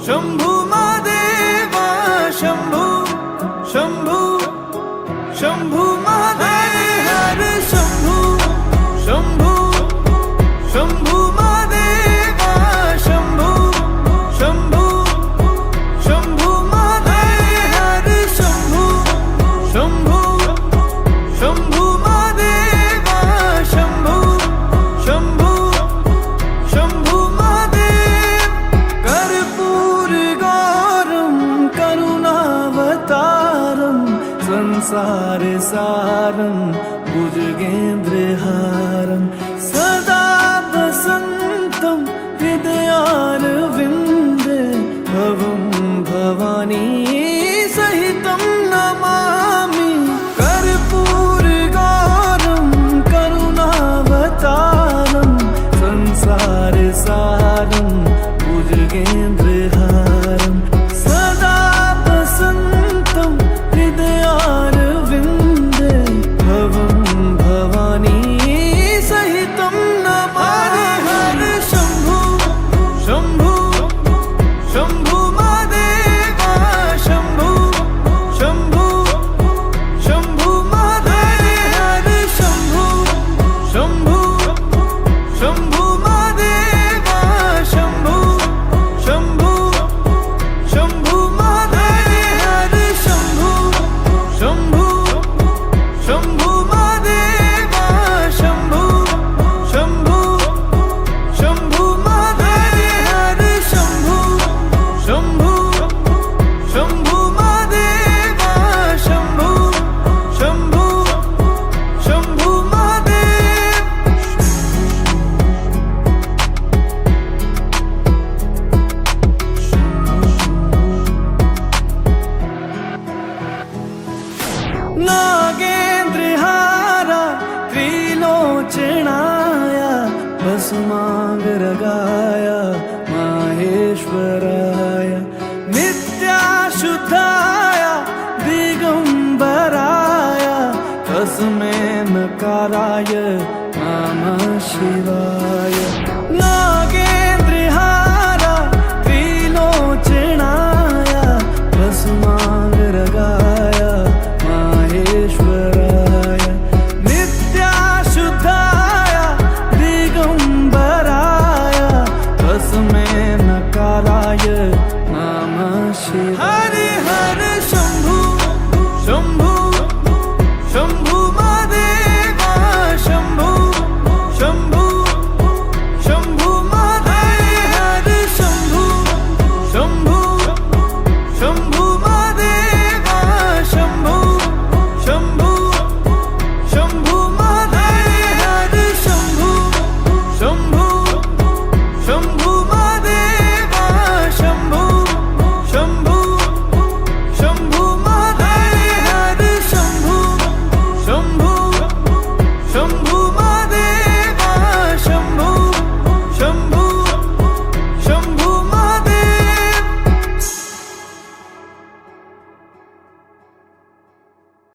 शंभू महादेवा शंभू शंभू शंभू महादेव हर शंभू शंभू शंभू महादेवा शंभू शंभू शंभू महादेव हर शंभू शंभू शंभू महादेवा शंभू शंभू शंभू महादेव कर्पूर गौरम करुणावतारम संसार सारं भुजगेन्द्रहारं सदा वसन्तं हृदयारविन्दे भवं भवानी सहितं नमामि कर्पूरगौरं करुणावतारं संसारसारं भुजगेन्द्रहारं सदा वसन्तं हृदयारविन्दे भवं भवानी सहितं नमामि हर शंभू शंभू शंभू महादेवा शंभू शंभू शंभू महादेव हर शंभू शंभू शंभू महादेवा शंभू शंभू शंभू महादेव हर शंभू शंभू शंभू महादेवा शंभू शंभू शंभू महादेव हर शंभू शंभू शंभू महादेवा शंभू शंभू शंभू महादेव नागेन्द्रहारा त्रिलोचनाय भस्मांगरगाय माहेश्वराय नित्याशुद्धाय दिगंबराय तस्मै नकाराय नमः शिवाय नागे